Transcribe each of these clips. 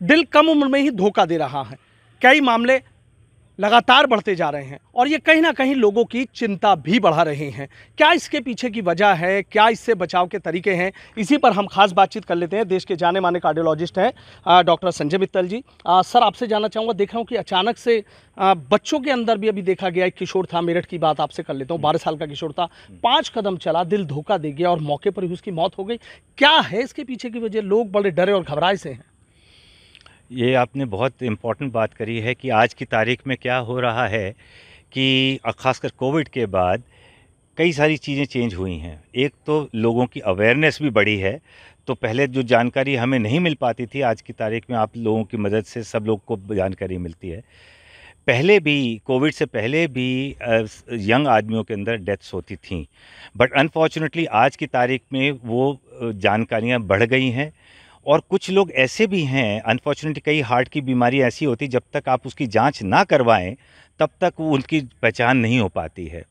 दिल कम उम्र में ही धोखा दे रहा है। कई मामले लगातार बढ़ते जा रहे हैं और ये कहीं ना कहीं लोगों की चिंता भी बढ़ा रहे हैं। क्या इसके पीछे की वजह है, क्या इससे बचाव के तरीके हैं, इसी पर हम खास बातचीत कर लेते हैं। देश के जाने माने कार्डियोलॉजिस्ट हैं डॉक्टर संजय मित्तल जी। सर, आपसे जानना चाहूँगा, देख रहा हूँ कि अचानक से बच्चों के अंदर भी अभी देखा गया, एक किशोर था, मेरठ की बात आपसे कर लेता हूँ, 12 साल का किशोर था, 5 कदम चला, दिल धोखा दे गया और मौके पर ही उसकी मौत हो गई। क्या है इसके पीछे की वजह? लोग बड़े डरे और घबराए से हैं। ये आपने बहुत इम्पोर्टेंट बात करी है कि आज की तारीख में क्या हो रहा है कि ख़ासकर कोविड के बाद कई सारी चीज़ें चेंज हुई हैं। एक तो लोगों की अवेयरनेस भी बढ़ी है। तो पहले जो जानकारी हमें नहीं मिल पाती थी, आज की तारीख में आप लोगों की मदद से सब लोग को जानकारी मिलती है। पहले भी कोविड से पहले भी यंग आदमियों के अंदर डेथ्स होती थीं, बट अनफॉर्चुनेटली आज की तारीख में वो जानकारियाँ बढ़ गई हैं। और कुछ लोग ऐसे भी हैं, अनफॉर्चुनेटली कई हार्ट की बीमारी ऐसी होती है, जब तक आप उसकी जांच ना करवाएं तब तक वो उनकी पहचान नहीं हो पाती है।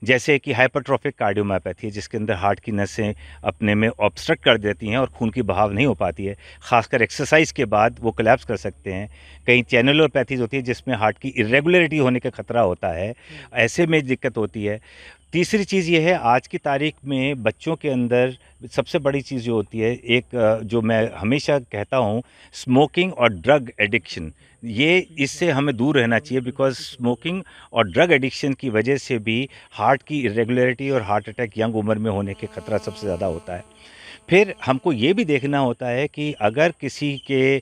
जैसे कि हाइपरट्रोफिक कार्डियोमायोपैथी है, जिसके अंदर हार्ट की नसें अपने में ऑब्स्ट्रक्ट कर देती हैं और खून की बहाव नहीं हो पाती है। खासकर एक्सरसाइज के बाद वो कोलैप्स कर सकते हैं। कई चैनलोपैथीज होती है जिसमें हार्ट की इरेगुलरिटी होने का खतरा होता है, ऐसे में दिक्कत होती है। तीसरी चीज़ ये है, आज की तारीख में बच्चों के अंदर सबसे बड़ी चीज़ जो होती है, एक जो मैं हमेशा कहता हूँ, स्मोकिंग और ड्रग एडिक्शन। ये इससे हमें दूर रहना चाहिए, बिकॉज़ स्मोकिंग और ड्रग एडिक्शन की वजह से भी हार्ट की इरेगुलरिटी और हार्ट अटैक यंग उम्र में होने के खतरा सबसे ज़्यादा होता है। फिर हमको ये भी देखना होता है कि अगर किसी के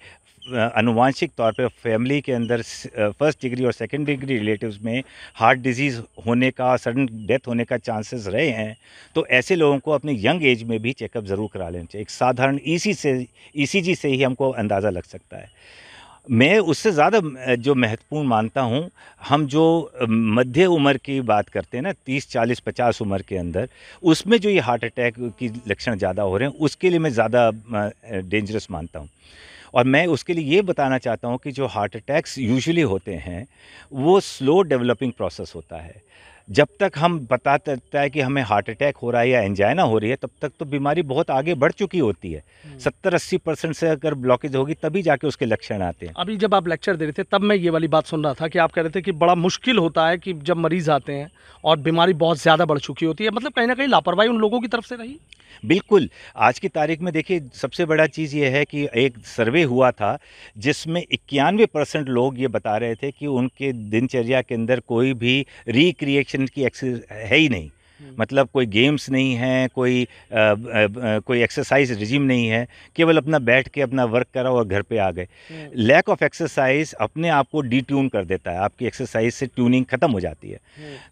आनुवांशिक तौर पे फैमिली के अंदर फर्स्ट डिग्री और सेकंड डिग्री रिलेटिव्स में हार्ट डिजीज़ होने का, सडन डेथ होने का चांसेस रहे हैं, तो ऐसे लोगों को अपने यंग एज में भी चेकअप ज़रूर करा लेना चाहिए। एक साधारण ईसीजी से ही हमको अंदाज़ा लग सकता है। मैं उससे ज़्यादा जो महत्वपूर्ण मानता हूँ, हम जो मध्य उम्र की बात करते हैं ना, 30, 40, 50 उम्र के अंदर, उसमें जो ये हार्ट अटैक की लक्षण ज़्यादा हो रहे हैं, उसके लिए मैं ज़्यादा डेंजरस मानता हूँ। और मैं उसके लिए ये बताना चाहता हूँ कि जो हार्ट अटैक्स यूजुअली होते हैं, वो स्लो डेवलपिंग प्रोसेस होता है। जब तक हम पता चलता है कि हमें हार्ट अटैक हो रहा है या एंजाइना हो रही है, तब तक तो बीमारी बहुत आगे बढ़ चुकी होती है। 70-80% से अगर ब्लॉकेज होगी, तभी जाके उसके लक्षण आते हैं। अभी जब आप लेक्चर दे रहे थे तब मैं ये वाली बात सुन रहा था कि आप कह रहे थे कि बड़ा मुश्किल होता है कि जब मरीज आते हैं और बीमारी बहुत ज़्यादा बढ़ चुकी होती है, मतलब कहीं ना कहीं लापरवाही उन लोगों की तरफ से रही। बिल्कुल, आज की तारीख में देखिए, सबसे बड़ा चीज़ ये है कि एक सर्वे हुआ था जिसमें 91% लोग ये बता रहे थे कि उनके दिनचर्या के अंदर कोई भी रिक्रिएशन की है ही नहीं। मतलब कोई गेम्स नहीं है, कोई एक्सरसाइज रिजिम नहीं है, केवल अपना बैठ के अपना वर्क करा और घर पे आ गए। लैक ऑफ एक्सरसाइज अपने आप को डिट्यून कर देता है, आपकी एक्सरसाइज से ट्यूनिंग ख़त्म हो जाती है।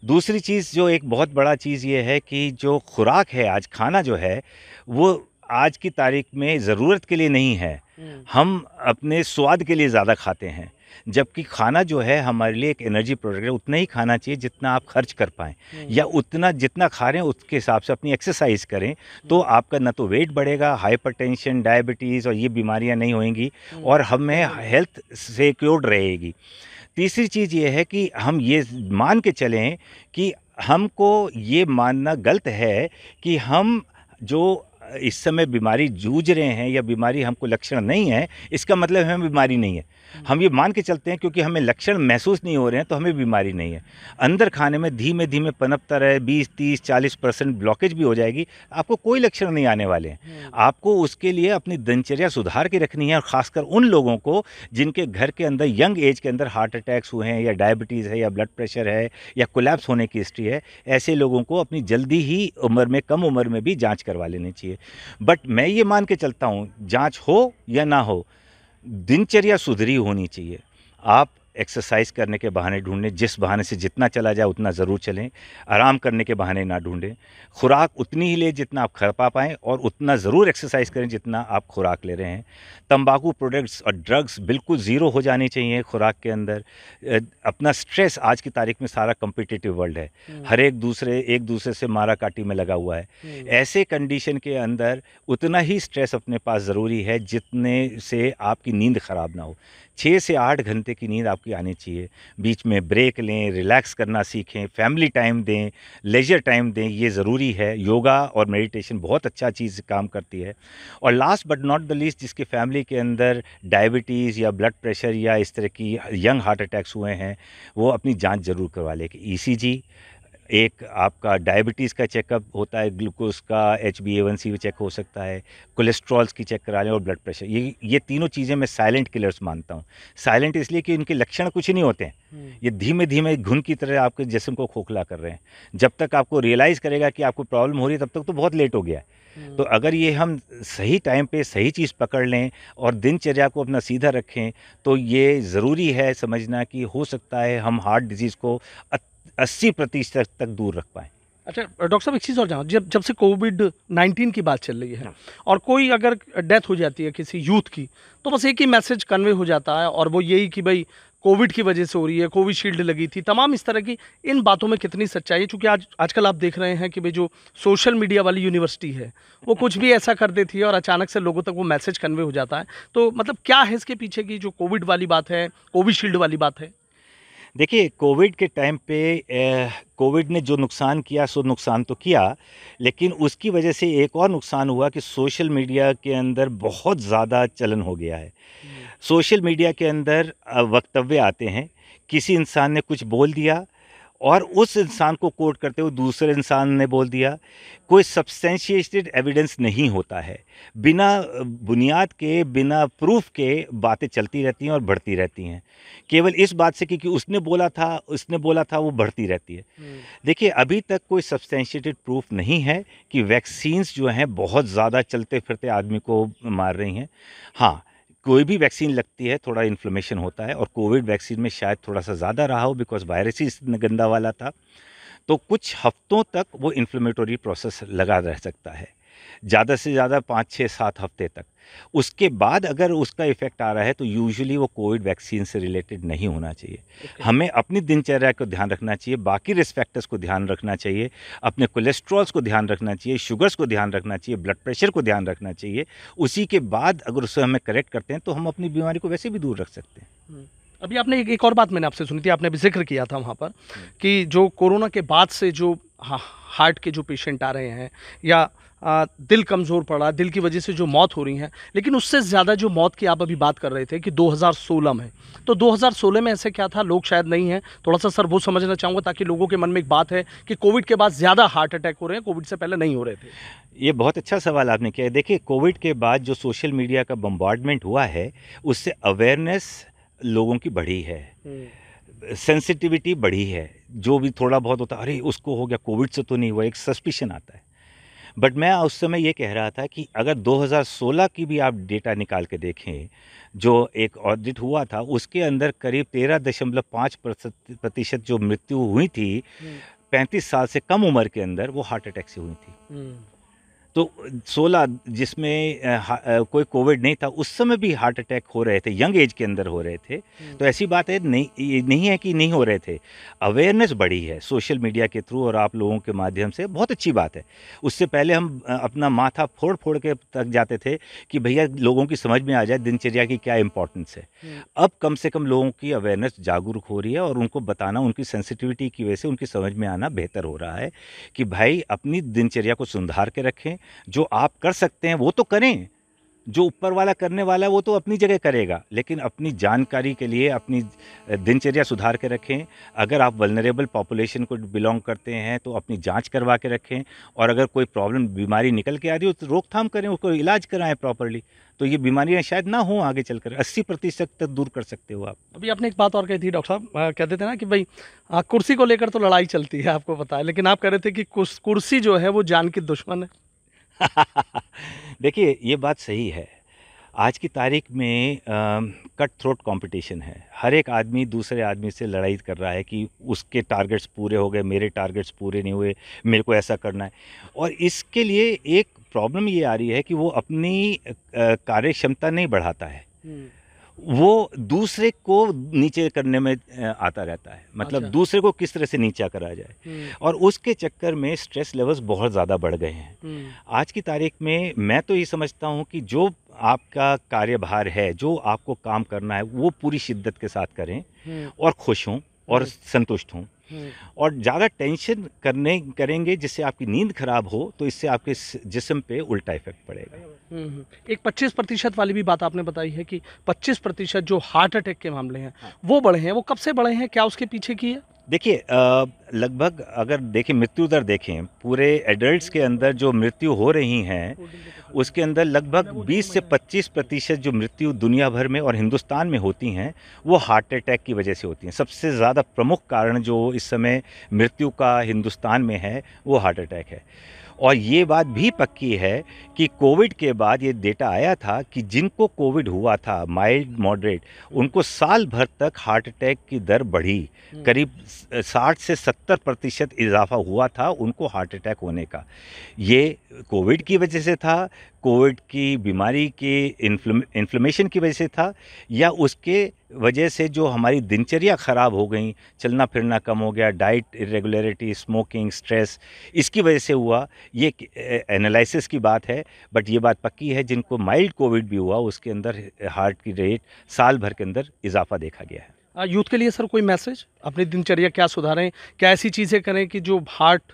दूसरी चीज़, जो एक बहुत बड़ा चीज़ ये है कि जो खुराक है, आज खाना जो है, वो आज की तारीख में ज़रूरत के लिए नहीं है। हम अपने स्वाद के लिए ज़्यादा खाते हैं, जबकि खाना जो है हमारे लिए एक एनर्जी प्रोडक्ट है। उतना ही खाना चाहिए जितना आप खर्च कर पाएँ, या उतना जितना खा रहे हैं उसके हिसाब से अपनी एक्सरसाइज करें, तो आपका ना तो वेट बढ़ेगा, हाइपरटेंशन, डायबिटीज़ और ये बीमारियाँ नहीं होएँगी, और हमें हेल्थ सिक्योर्ड रहेगी। तीसरी चीज़ ये है कि हम ये मान के चलें कि हमको ये मानना गलत है कि हम जो इस समय बीमारी जूझ रहे हैं या बीमारी हमको लक्षण नहीं है, इसका मतलब है हमें बीमारी नहीं है। हम ये मान के चलते हैं क्योंकि हमें लक्षण महसूस नहीं हो रहे हैं तो हमें बीमारी नहीं है। अंदर खाने में धीमे-धीमे पनपता रहे, 20, 30, 40% ब्लॉकेज भी हो जाएगी, आपको कोई लक्षण नहीं आने वाले हैं। आपको उसके लिए अपनी दिनचर्या सुधार के रखनी है, और ख़ासकर उन लोगों को जिनके घर के अंदर यंग एज के अंदर हार्ट अटैक्स हुए हैं, या डायबिटीज़ है, या ब्लड प्रेशर है, या कोलैप्स होने की हिस्ट्री है, ऐसे लोगों को अपनी जल्दी ही उम्र में, कम उम्र में भी जाँच करवा लेनी चाहिए। बट मैं ये मान के चलता हूँ, जाँच हो या ना हो, दिनचर्या सुधरी होनी चाहिए। आप एक्सरसाइज करने के बहाने ढूँढें, जिस बहाने से जितना चला जाए उतना ज़रूर चलें। आराम करने के बहाने ना ढूँढें। खुराक उतनी ही लें जितना आप खा पाएँ, और उतना ज़रूर एक्सरसाइज करें जितना आप खुराक ले रहे हैं। तंबाकू प्रोडक्ट्स और ड्रग्स बिल्कुल ज़ीरो हो जानी चाहिए खुराक के अंदर। अपना स्ट्रेस, आज की तारीख में सारा कॉम्पिटिटिव वर्ल्ड है। हर एक दूसरे से मारा-काटी में लगा हुआ है। ऐसे कंडीशन के अंदर उतना ही स्ट्रेस अपने पास ज़रूरी है जितने से आपकी नींद ख़राब ना हो। 6 से 8 घंटे की नींद आपकी आनी चाहिए। बीच में ब्रेक लें, रिलैक्स करना सीखें, फैमिली टाइम दें, लेजर टाइम दें, ये ज़रूरी है। योगा और मेडिटेशन बहुत अच्छा चीज़ काम करती है। और last but not the least, जिसकी फैमिली के अंदर डायबिटीज़ या ब्लड प्रेशर या इस तरह की यंग हार्ट अटैक्स हुए हैं, वो अपनी जांच ज़रूर करवा लें। ईसीजी, एक आपका डायबिटीज़ का चेकअप होता है, ग्लूकोज का, HbA1c भी चेक हो सकता है, कोलेस्ट्रॉल्स की चेक करा लें और ब्लड प्रेशर। ये तीनों चीज़ें मैं साइलेंट किलर्स मानता हूँ। साइलेंट इसलिए कि इनके लक्षण कुछ नहीं होते हैं, ये धीमे धीमे घुन की तरह आपके जिस्म को खोखला कर रहे हैं। जब तक आपको रियलाइज़ करेगा कि आपको प्रॉब्लम हो रही है, तब तक तो बहुत लेट हो गया है। तो अगर ये हम सही टाइम पे सही चीज़ पकड़ लें और दिनचर्या को अपना सीधा रखें, तो ये ज़रूरी है समझना कि हो सकता है हम हार्ट डिजीज़ को 80% तक दूर रख पाएँ। अच्छा डॉक्टर साहब, एक चीज़ और जानना, जब जब से कोविड-19 की बात चल रही है और कोई अगर डेथ हो जाती है किसी यूथ की, तो बस एक ही मैसेज कन्वे हो जाता है और वो यही कि भाई कोविड की वजह से हो रही है, कोविशील्ड लगी थी, तमाम इस तरह की। इन बातों में कितनी सच्चाई है? चूँकि आजकल आप देख रहे हैं कि भाई जो सोशल मीडिया वाली यूनिवर्सिटी है, वो कुछ भी ऐसा कर देती है और अचानक से लोगों तक वो मैसेज कन्वे हो जाता है। तो मतलब क्या है इसके पीछे की जो कोविड वाली बात है, कोविशील्ड वाली बात है? देखिए, कोविड के टाइम पे कोविड ने जो नुकसान किया सो नुकसान तो किया, लेकिन उसकी वजह से एक और नुकसान हुआ कि सोशल मीडिया के अंदर बहुत ज़्यादा चलन हो गया है। सोशल मीडिया के अंदर वक्तव्य आते हैं, किसी इंसान ने कुछ बोल दिया और उस इंसान को कोट करते हुए दूसरे इंसान ने बोल दिया। कोई सब्सटेंशिएटेड एविडेंस नहीं होता है, बिना बुनियाद के, बिना प्रूफ के बातें चलती रहती हैं और बढ़ती रहती हैं। केवल इस बात से कि उसने बोला था वो बढ़ती रहती है। देखिए, अभी तक कोई सब्सटेंशिएटेड प्रूफ नहीं है कि वैक्सीन्स जो हैं बहुत ज़्यादा चलते फिरते आदमी को मार रही हैं। हाँ, कोई भी वैक्सीन लगती है थोड़ा इन्फ्लेमेशन होता है और कोविड वैक्सीन में शायद थोड़ा सा ज़्यादा रहा हो, बिकॉज वायरस ही इतना गंदा वाला था। तो कुछ हफ्तों तक वो इन्फ्लेमेटरी प्रोसेस लगा रह सकता है, ज़्यादा से ज़्यादा 5, 6, 7 हफ्ते तक। उसके बाद अगर उसका इफ़ेक्ट आ रहा है तो यूजुअली वो कोविड वैक्सीन से रिलेटेड नहीं होना चाहिए। हमें अपनी दिनचर्या को ध्यान रखना चाहिए, बाकी रिस्क फैक्टर्स को ध्यान रखना चाहिए, अपने कोलेस्ट्रॉल्स को ध्यान रखना चाहिए, शुगर्स को ध्यान रखना चाहिए, ब्लड प्रेशर को ध्यान रखना चाहिए। उसी के बाद अगर उससे हमें करेक्ट करते हैं तो हम अपनी बीमारी को वैसे भी दूर रख सकते हैं। अभी आपने एक और बात मैंने आपसे सुनी थी, आपने भी जिक्र किया था वहाँ पर कि जो कोरोना के बाद से जो हार्ट के जो पेशेंट आ रहे हैं या दिल कमज़ोर पड़ा, दिल की वजह से जो मौत हो रही है, लेकिन उससे ज़्यादा जो मौत की आप अभी बात कर रहे थे कि 2016 में, तो 2016 में ऐसे क्या था? लोग शायद नहीं हैं, थोड़ा सा सर वो समझना चाहूँगा ताकि लोगों के मन में एक बात है कि कोविड के बाद ज़्यादा हार्ट अटैक हो रहे हैं, कोविड से पहले नहीं हो रहे थे। ये बहुत अच्छा सवाल आपने किया है। देखिए, कोविड के बाद जो सोशल मीडिया का बम्बार्डमेंट हुआ है, उससे अवेयरनेस लोगों की बढ़ी है, सेंसिटिविटी बढ़ी है। जो भी थोड़ा बहुत होता है, अरे उसको हो गया, कोविड से तो नहीं हुआ, एक सस्पिशन आता है। बट मैं उस समय ये कह रहा था कि अगर 2016 की भी आप डेटा निकाल के देखें, जो एक ऑडिट हुआ था, उसके अंदर करीब 13.5% जो मृत्यु हुई थी 35 साल से कम उम्र के अंदर, वो हार्ट अटैक से हुई थी। तो 16 जिसमें कोई कोविड नहीं था, उस समय भी हार्ट अटैक हो रहे थे, यंग एज के अंदर हो रहे थे। तो ऐसी बात है नहीं है कि नहीं हो रहे थे। अवेयरनेस बढ़ी है सोशल मीडिया के थ्रू और आप लोगों के माध्यम से, बहुत अच्छी बात है। उससे पहले हम अपना माथा फोड़ फोड़ के तक जाते थे कि भैया लोगों की समझ में आ जाए दिनचर्या की क्या इंपॉर्टेंस है। अब कम से कम लोगों की अवेयरनेस जागरूक हो रही है और उनको बताना, उनकी सेंसिटिविटी की वजह से उनकी समझ में आना बेहतर हो रहा है कि भाई अपनी दिनचर्या को सुधार के रखें। जो आप कर सकते हैं वो तो करें, जो ऊपर वाला करने वाला है वो तो अपनी जगह करेगा, लेकिन अपनी जानकारी के लिए अपनी दिनचर्या सुधार के रखें। अगर आप वल्नरेबल पॉपुलेशन को बिलोंग करते हैं तो अपनी जांच करवा के रखें, और अगर कोई प्रॉब्लम बीमारी निकल के आ रही हो तो रोकथाम करें, उसको इलाज कराएं प्रॉपरली, तो ये बीमारियां शायद ना हो आगे चलकर। 80% तक दूर कर सकते हो आप। अभी आपने एक बात और कही थी डॉक्टर साहब, कहते थे ना कि भाई कुर्सी को लेकर तो लड़ाई चलती है, आपको पता है, लेकिन आप कह रहे थे कि कुर्सी जो है वो जान की दुश्मन है। देखिए, ये बात सही है। आज की तारीख में कट थ्रोट कंपटीशन है। हर एक आदमी दूसरे आदमी से लड़ाई कर रहा है कि उसके टारगेट्स पूरे हो गए, मेरे टारगेट्स पूरे नहीं हुए, मेरे को ऐसा करना है। और इसके लिए एक प्रॉब्लम ये आ रही है कि वो अपनी कार्य क्षमता नहीं बढ़ाता है, वो दूसरे को नीचे करने में आता रहता है। मतलब अच्छा। दूसरे को किस तरह से नीचा करा जाए, और उसके चक्कर में स्ट्रेस लेवल्स बहुत ज़्यादा बढ़ गए हैं। आज की तारीख में मैं तो ये समझता हूँ कि जो आपका कार्यभार है, जो आपको काम करना है, वो पूरी शिद्दत के साथ करें और खुश हों और संतुष्ट हों। और ज़्यादा टेंशन करेंगे जिससे आपकी नींद खराब हो, तो इससे आपके जिस्म पे उल्टा इफेक्ट पड़ेगा। एक 25% वाली भी बात आपने बताई है कि 25% जो हार्ट अटैक के मामले हैं वो बढ़े हैं, वो कब से बढ़े हैं, क्या उसके पीछे की है? देखिए, लगभग अगर देखें, मृत्यु दर देखें, पूरे एडल्ट्स के अंदर जो मृत्यु हो रही हैं, उसके अंदर लगभग 20 से 25% जो मृत्यु दुनिया भर में और हिंदुस्तान में होती हैं, वो हार्ट अटैक की वजह से होती हैं। सबसे ज़्यादा प्रमुख कारण जो इस समय मृत्यु का हिंदुस्तान में है, वो हार्ट अटैक है। और ये बात भी पक्की है कि कोविड के बाद ये डेटा आया था कि जिनको कोविड हुआ था, माइल्ड मॉडरेट, उनको साल भर तक हार्ट अटैक की दर बढ़ी। करीब 60 से 70% इजाफा हुआ था उनको हार्ट अटैक होने का। ये कोविड की वजह से था, कोविड की बीमारी की इन्फ्लेमेशन की वजह से था, या उसके वजह से जो हमारी दिनचर्या ख़राब हो गई, चलना फिरना कम हो गया, डाइट इरेगुलरिटी, स्मोकिंग, स्ट्रेस, इसकी वजह से हुआ। ये एनालिसिस की बात है, बट ये बात पक्की है जिनको माइल्ड कोविड भी हुआ उसके अंदर हार्ट की रेट साल भर के अंदर इजाफा देखा गया है। यूथ के लिए सर कोई मैसेज, अपनी दिनचर्या क्या सुधारें, क्या ऐसी चीज़ें करें कि जो हार्ट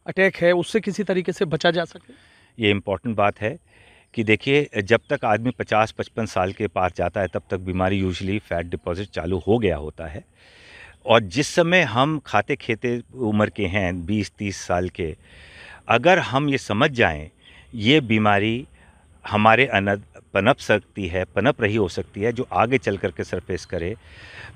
अटैक है उससे किसी तरीके से बचा जा सके? ये इम्पॉर्टेंट बात है कि देखिए, जब तक आदमी 50-55 साल के पार जाता है, तब तक बीमारी यूजुअली फैट डिपॉजिट चालू हो गया होता है। और जिस समय हम खाते खेते उम्र के हैं, 20-30 साल के, अगर हम ये समझ जाएं ये बीमारी हमारे अंदर पनप सकती है, पनप रही हो सकती है, जो आगे चल कर के सरफेस करे,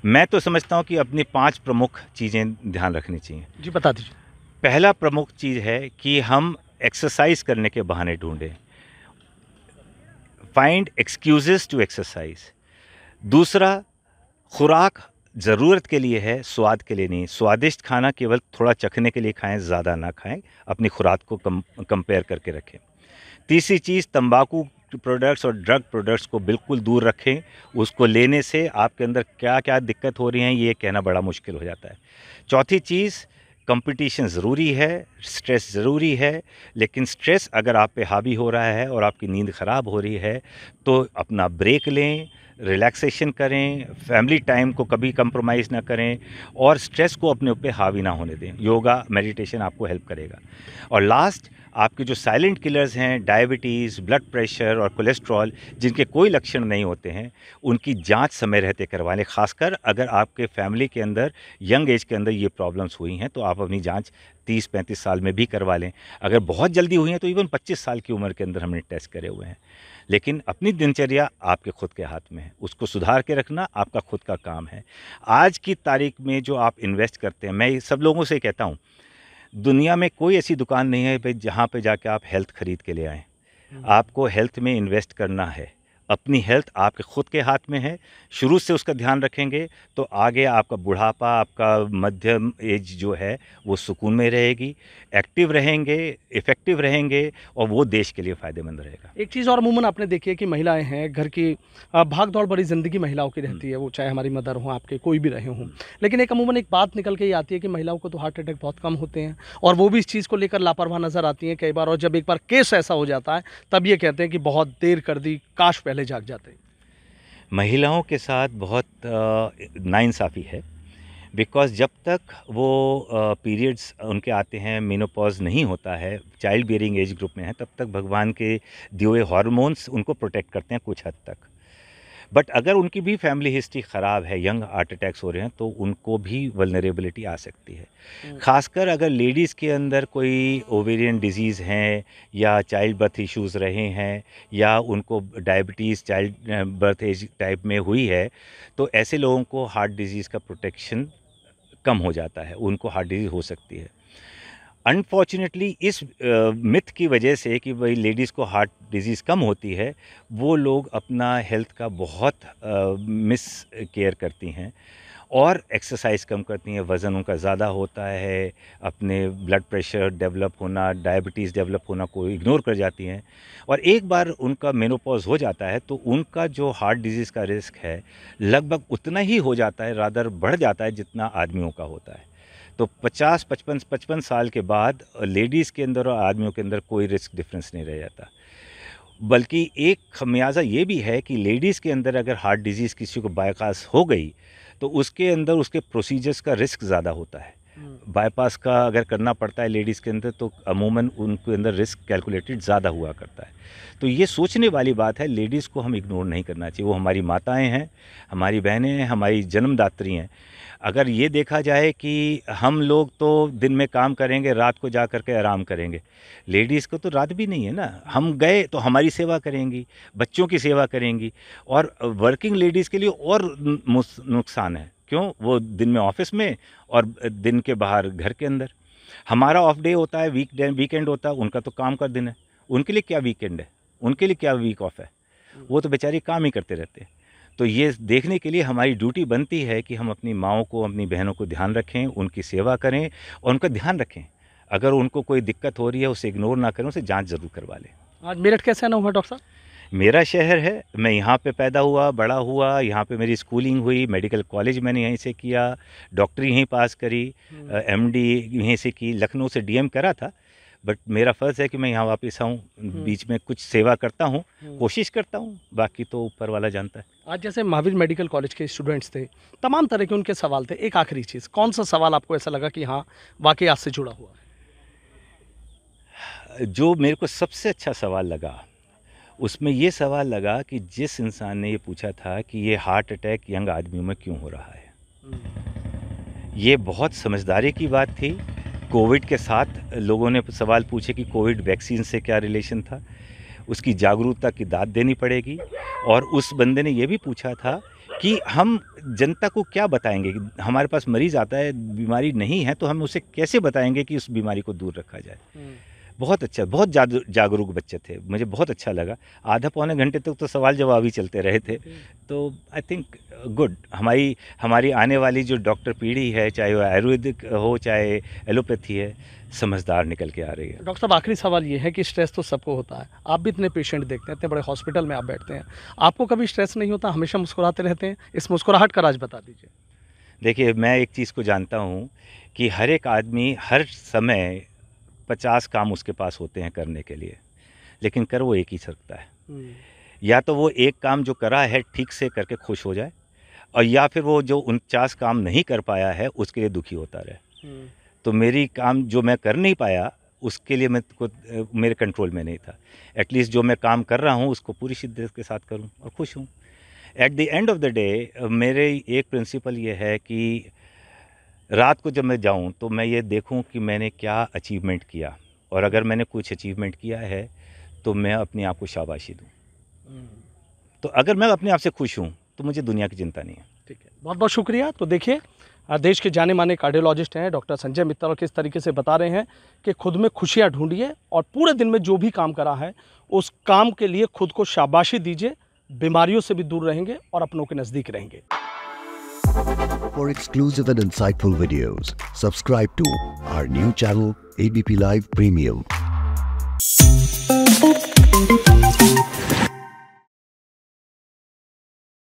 मैं तो समझता हूँ कि अपनी 5 प्रमुख चीज़ें ध्यान रखनी चाहिए। जी बता दीजिए। पहला प्रमुख चीज़ है कि हम एक्सरसाइज करने के बहाने ढूंढें। Find excuses to exercise. दूसरा, खुराक ज़रूरत के लिए है, स्वाद के लिए नहीं। स्वादिष्ट खाना केवल थोड़ा चखने के लिए खाएं, ज़्यादा ना खाएं। अपनी खुराक को कंपेयर करके रखें। तीसरी चीज़, तंबाकू प्रोडक्ट्स और ड्रग प्रोडक्ट्स को बिल्कुल दूर रखें। उसको लेने से आपके अंदर क्या क्या दिक्कत हो रही हैं, ये कहना बड़ा मुश्किल हो जाता है। चौथी चीज़, कंपटीशन ज़रूरी है, स्ट्रेस ज़रूरी है, लेकिन स्ट्रेस अगर आप पे हावी हो रहा है और आपकी नींद ख़राब हो रही है, तो अपना ब्रेक लें, रिलैक्सेशन करें, फैमिली टाइम को कभी कंप्रोमाइज़ ना करें, और स्ट्रेस को अपने ऊपर हावी ना होने दें। योगा, मेडिटेशन आपको हेल्प करेगा। और लास्ट, आपके जो साइलेंट किलर्स हैं, डायबिटीज़, ब्लड प्रेशर और कोलेस्ट्रॉल, जिनके कोई लक्षण नहीं होते हैं, उनकी जांच समय रहते करवा लें। ख़ासकर अगर आपके फैमिली के अंदर यंग एज के अंदर ये प्रॉब्लम्स हुई हैं, तो आप अपनी जांच 30-35 साल में भी करवा लें। अगर बहुत जल्दी हुई हैं तो इवन 25 साल की उम्र के अंदर हमने टेस्ट करे हुए हैं। लेकिन अपनी दिनचर्या आपके खुद के हाथ में है, उसको सुधार के रखना आपका खुद का काम है। आज की तारीख में जो आप इन्वेस्ट करते हैं, मैं सब लोगों से कहता हूँ, दुनिया में कोई ऐसी दुकान नहीं है भाई जहाँ पे जाके आप हेल्थ खरीद के ले आएँ। आपको हेल्थ में इन्वेस्ट करना है। अपनी हेल्थ आपके खुद के हाथ में है। शुरू से उसका ध्यान रखेंगे तो आगे आपका बुढ़ापा, आपका मध्यम एज जो है वो सुकून में रहेगी, एक्टिव रहेंगे, इफ़ेक्टिव रहेंगे, और वो देश के लिए फ़ायदेमंद रहेगा। एक चीज़ और अमूमन आपने देखी है कि महिलाएं हैं, घर की भाग दौड़ बड़ी ज़िंदगी महिलाओं की रहती है, वो चाहे हमारी मदर हो, आपके कोई भी रहे हों। लेकिन एक अमूमन एक बात निकल के ये आती है कि महिलाओं को तो हार्ट अटैक बहुत कम होते हैं, और वो भी इस चीज़ को लेकर लापरवाह नज़र आती हैं कई बार, और जब एक बार केस ऐसा हो जाता है तब ये कहते हैं कि बहुत देर कर दी, काश पहले जाग जाते। महिलाओं के साथ बहुत नाइंसाफ़ी है, बिकॉज़ जब तक वो पीरियड्स उनके आते हैं, मेनोपॉज़ नहीं होता है, चाइल्ड बियरिंग एज ग्रुप में है, तब तक भगवान के दिए हुए हार्मोन्स उनको प्रोटेक्ट करते हैं कुछ हद तक। बट अगर उनकी भी फैमिली हिस्ट्री ख़राब है, यंग हार्ट अटैक्स हो रहे हैं, तो उनको भी वल्नरेबिलिटी आ सकती है। ख़ासकर अगर लेडीज़ के अंदर कोई ओवेरियन डिजीज़ हैं, या चाइल्ड बर्थ इश्यूज़ रहे हैं, या उनको diabetes child birth age type में हुई है, तो ऐसे लोगों को हार्ट डिजीज़ का प्रोटेक्शन कम हो जाता है, उनको हार्ट डिजीज़ हो सकती है। अनफॉर्चुनेटली इस मिथ की वजह से कि भाई लेडीज़ को हार्ट डिजीज़ कम होती है, वो लोग अपना हेल्थ का बहुत मिस केयर करती हैं और एक्सरसाइज कम करती हैं, वज़न उनका ज़्यादा होता है, अपने ब्लड प्रेशर डेवलप होना, डायबिटीज़ डेवलप होना को इग्नोर कर जाती हैं, और एक बार उनका मेनोपॉज़ हो जाता है तो उनका जो हार्ट डिजीज़ का रिस्क है लगभग उतना ही हो जाता है, रादर बढ़ जाता है जितना आदमियों का होता है। तो 50-55 साल के बाद लेडीज़ के अंदर और आदमियों के अंदर कोई रिस्क डिफरेंस नहीं रह जाता। बल्कि एक खमियाजा ये भी है कि लेडीज़ के अंदर अगर हार्ट डिजीज़ किसी को बायपास हो गई तो उसके अंदर उसके प्रोसीजर्स का रिस्क ज़्यादा होता है। बाईपास का अगर करना पड़ता है लेडीज़ के अंदर तो अमूमन उनके अंदर रिस्क कैलकुलेटेड ज़्यादा हुआ करता है। तो ये सोचने वाली बात है, लेडीज़ को हम इग्नोर नहीं करना चाहिए। वो हमारी माताएं हैं, हमारी बहनें हैं, हमारी जन्मदात्री हैं। अगर ये देखा जाए कि हम लोग तो दिन में काम करेंगे, रात को जा कर के आराम करेंगे, लेडीज़ को तो रात भी नहीं है ना। हम गए तो हमारी सेवा करेंगी, बच्चों की सेवा करेंगी, और वर्किंग लेडीज़ के लिए और नुकसान है। क्यों? वो दिन में ऑफिस में और दिन के बाहर घर के अंदर। हमारा ऑफ डे होता है, वीकेंड होता है, उनका तो काम का दिन है। उनके लिए क्या वीकेंड है, उनके लिए क्या वीक ऑफ है? वो तो बेचारी काम ही करते रहते हैं। तो ये देखने के लिए हमारी ड्यूटी बनती है कि हम अपनी माँओं को, अपनी बहनों को ध्यान रखें, उनकी सेवा करें और उनका ध्यान रखें। अगर उनको कोई दिक्कत हो रही है उसे इग्नोर ना करें, उसे जांच ज़रूर करवा लें। आज मेरठ कैसे आना हुआ डॉक्टर साहब? मेरा शहर है, मैं यहाँ पे पैदा हुआ, बड़ा हुआ, यहाँ पे मेरी स्कूलिंग हुई, मेडिकल कॉलेज मैंने यहीं से किया, डॉक्टरी यहीं पास करी, एमडी यहीं से की, लखनऊ से डीएम करा था। बट मेरा फ़र्ज़ है कि मैं यहाँ वापस आऊँ, बीच में कुछ सेवा करता हूँ, कोशिश करता हूँ, बाकी तो ऊपर वाला जानता है। आज जैसे महावीर मेडिकल कॉलेज के स्टूडेंट्स थे, तमाम तरह के उनके सवाल थे। एक आखिरी चीज़, कौन सा सवाल आपको ऐसा लगा कि हाँ वाकई आज से जुड़ा हुआ है? जो मेरे को सबसे अच्छा सवाल लगा, उसमें ये सवाल लगा कि जिस इंसान ने ये पूछा था कि ये हार्ट अटैक यंग आदमियों में क्यों हो रहा है। ये बहुत समझदारी की बात थी। कोविड के साथ लोगों ने सवाल पूछे कि कोविड वैक्सीन से क्या रिलेशन था, उसकी जागरूकता की दाद देनी पड़ेगी। और उस बंदे ने ये भी पूछा था कि हम जनता को क्या बताएंगे कि हमारे पास मरीज़ आता है, बीमारी नहीं है, तो हम उसे कैसे बताएंगे कि उस बीमारी को दूर रखा जाए। बहुत अच्छा, बहुत जागरूक बच्चे थे, मुझे बहुत अच्छा लगा। आधा पौने घंटे तक तो सवाल जवाब ही चलते रहे थे। तो आई थिंक गुड, हमारी आने वाली जो डॉक्टर पीढ़ी है, चाहे वो आयुर्वेदिक हो चाहे एलोपैथी है, समझदार निकल के आ रही है। डॉक्टर साहब, आखिरी सवाल ये है कि स्ट्रेस तो सबको होता है, आप भी इतने पेशेंट देखते हैं, इतने बड़े हॉस्पिटल में आप बैठते हैं, आपको कभी स्ट्रेस नहीं होता? हमेशा मुस्कुराते रहते हैं, इस मुस्कुराहट का राज बता दीजिए। देखिए, मैं एक चीज़ को जानता हूँ कि हर एक आदमी हर समय 50 काम उसके पास होते हैं करने के लिए, लेकिन कर वो एक ही सकता है। या तो वो एक काम जो करा है ठीक से करके खुश हो जाए, और या फिर वो जो 49 काम नहीं कर पाया है उसके लिए दुखी होता रहे। तो मेरी काम जो मैं कर नहीं पाया उसके लिए मेरे कंट्रोल में नहीं था। एटलीस्ट जो मैं काम कर रहा हूँ उसको पूरी शिद्दत के साथ करूँ और खुश हूँ। At the end of the day मेरे एक प्रिंसिपल ये है कि रात को जब मैं जाऊं तो मैं ये देखूं कि मैंने क्या अचीवमेंट किया, और अगर मैंने कुछ अचीवमेंट किया है तो मैं अपने आप को शाबाशी दूं। तो अगर मैं अपने आप से खुश हूं तो मुझे दुनिया की चिंता नहीं है। ठीक है, बहुत बहुत शुक्रिया। तो देखिए, देश के जाने माने कार्डियोलॉजिस्ट हैं डॉक्टर संजय मित्तल, और किस तरीके से बता रहे हैं कि खुद में खुशियाँ ढूंढिए और पूरे दिन में जो भी काम करा है उस काम के लिए खुद को शाबाशी दीजिए, बीमारियों से भी दूर रहेंगे और अपनों के नज़दीक रहेंगे। For exclusive and insightful videos, subscribe to our new channel ABP Live Premium.